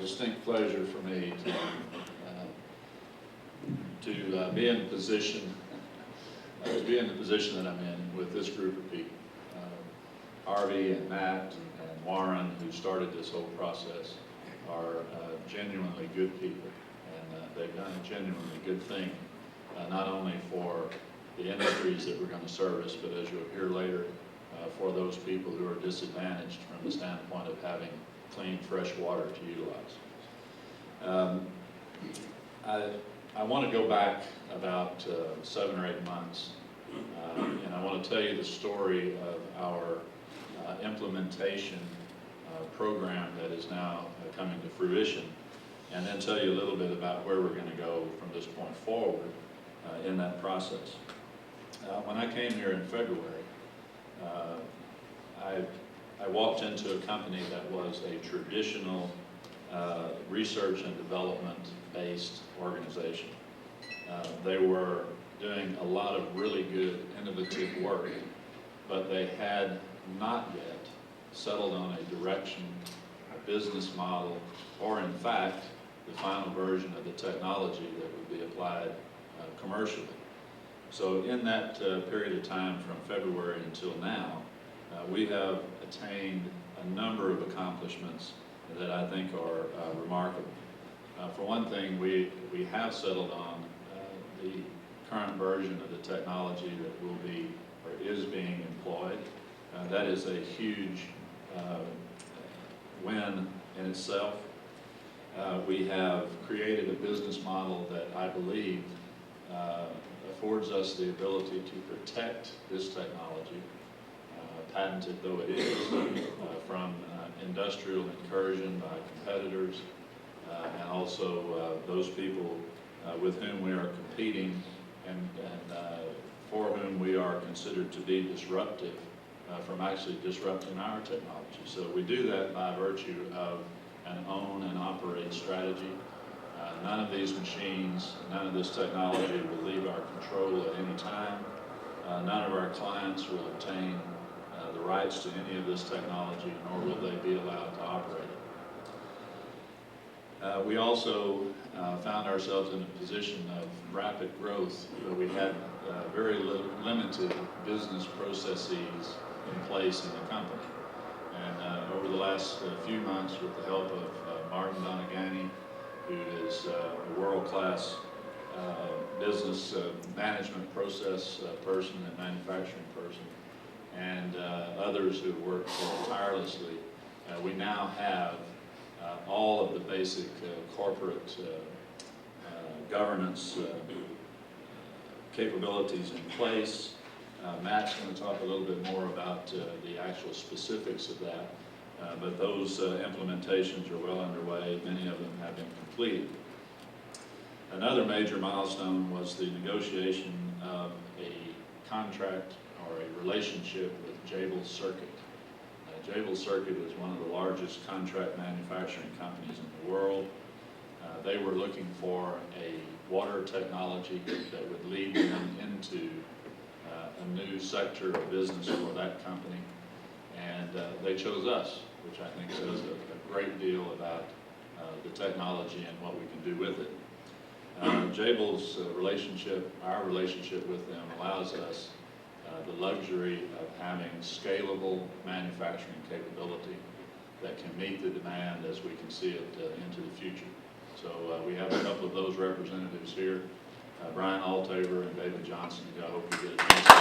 distinct pleasure for me to be in the position that I'm in with this group of people. Harvey and Matt and Warren, who started this whole process, are genuinely good people, and they've done a genuinely good thing, not only for the industries that we're going to service, but as you'll hear later, for those people who are disadvantaged from the standpoint of having clean, fresh water to utilize. I want to go back about 7 or 8 months, and I want to tell you the story of our implementation program that is now coming to fruition, and then tell you a little bit about where we're going to go from this point forward in that process. When I came here in February, I walked into a company that was a traditional research and development based organization. They were doing a lot of really good innovative work, but they had not yet settled on a direction, a business model, or in fact the final version of the technology that would be applied commercially. So in that period of time from February until now, we have attained a number of accomplishments that I think are remarkable. For one thing, we have settled on the current version of the technology that will be or is being employed. That is a huge win in itself. We have created a business model that I believe affords us the ability to protect this technology, patented though it is, from industrial incursion by competitors, and also those people with whom we are competing and for whom we are considered to be disruptive from actually disrupting our technology. So we do that by virtue of an own and operate strategy. None of these machines, none of this technology will leave our control at any time. None of our clients will obtain the rights to any of this technology, nor will they be allowed to operate it. We also found ourselves in a position of rapid growth where we had very limited business processes in place in the company. And over the last few months, with the help of Martin Donagani, who is a world-class business management process person and manufacturing person, and others who work tirelessly, we now have all of the basic corporate governance capabilities in place. Matt's going to talk a little bit more about the actual specifics of that, but those implementations are well underway. Many of them have been completed. Another major milestone was the negotiation of a contract or a relationship with Jabil Circuit. Jabil Circuit is one of the largest contract manufacturing companies in the world. They were looking for a water technology that would lead them into a new sector of business for that company, and they chose us, which I think says a great deal about the technology and what we can do with it. Jabil's relationship, our relationship with them, allows us the luxury of having scalable manufacturing capability that can meet the demand as we can see it into the future. So we have a couple of those representatives here, Brian Altaver and David Johnson, who I hope you get a chance to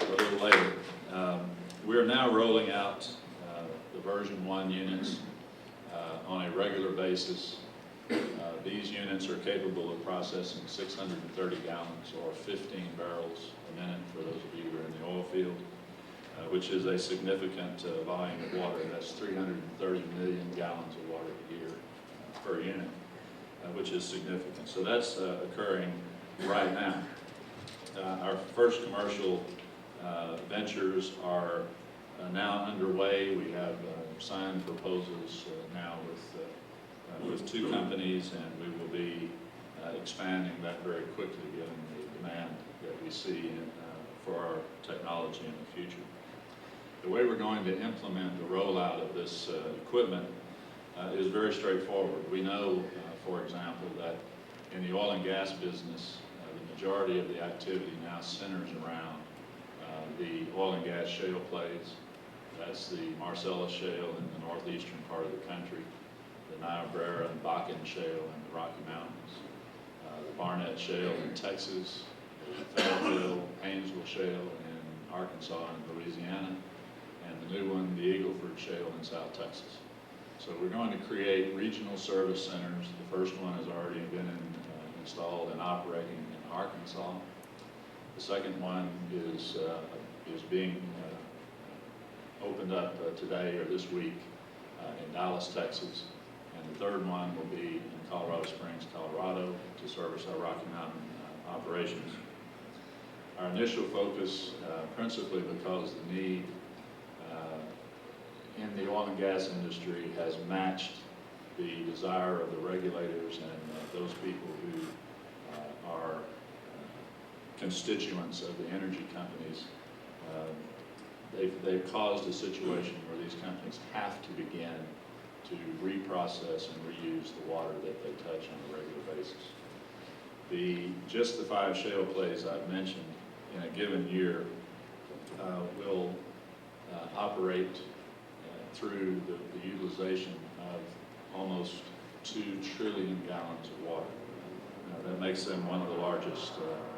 meet a little later. We're now rolling out the version 1 units on a regular basis. These units are capable of processing 630 gallons or 15 barrels a minute for those of you who are in the oil field, which is a significant volume of water. That's 330 million gallons of water a year per unit, which is significant. So that's occurring right now. Our first commercial ventures are now underway. We have signed proposals now with 2 companies, and we will be expanding that very quickly given the demand that we see for our technology in the future. The way we're going to implement the rollout of this equipment is very straightforward. We know, for example, that in the oil and gas business, the majority of the activity now centers around the oil and gas shale plays. That's the Marcellus Shale in the northeastern part of the country, the Niobrara and Bakken Shale in the Rocky Mountains, the Barnett Shale in Texas, the Fayetteville, Haynesville Shale in Arkansas and Louisiana, and the new one, the Eagleford Shale in South Texas. So we're going to create regional service centers. The first one has already been installed and operating in Arkansas. The second one is being opened up today or this week in Dallas, Texas. And the third one will be in Colorado Springs, Colorado, to service our Rocky Mountain operations. Our initial focus, principally because the need in the oil and gas industry has matched the desire of the regulators and those people who are constituents of the energy companies. They've caused a situation where these companies have to begin to reprocess and reuse the water that they touch on a regular basis. Just the 5 shale plays I've mentioned in a given year will operate through the utilization of almost 2 trillion gallons of water. That makes them one of the largest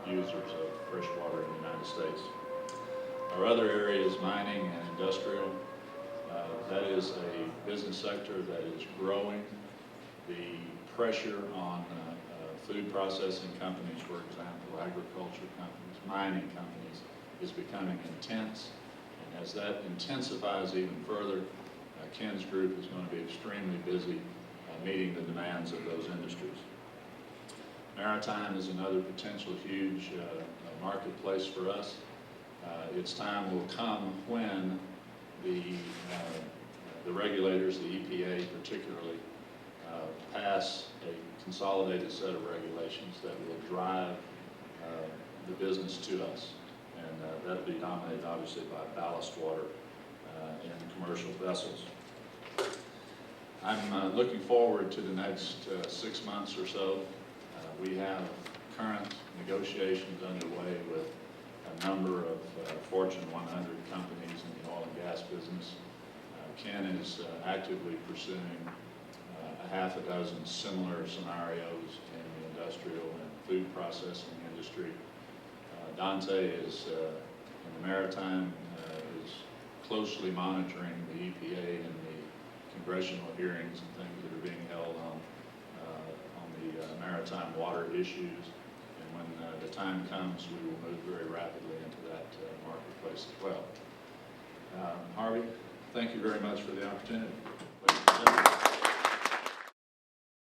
users of fresh water in the United States. Our other area is mining and industrial. That is a business sector that is growing. The pressure on food processing companies, for example, agriculture companies, mining companies, is becoming intense. And as that intensifies even further, Ken's group is going to be extremely busy meeting the demands of those industries. Maritime is another potential huge marketplace for us. Its time will come when the regulators, the EPA particularly, pass a consolidated set of regulations that will drive the business to us. And that'll be dominated obviously by ballast water in commercial vessels. I'm looking forward to the next 6 months or so. We have current negotiations underway with a number of Fortune 100 companies in the oil and gas business. Ken is actively pursuing a half a dozen similar scenarios in the industrial and food processing industry. Dante is in the maritime, is closely monitoring the EPA and the congressional hearings and things that are being held on the maritime water issues. And when the time comes, we will move very rapidly into that marketplace as well. Harvey, thank you very much for the opportunity.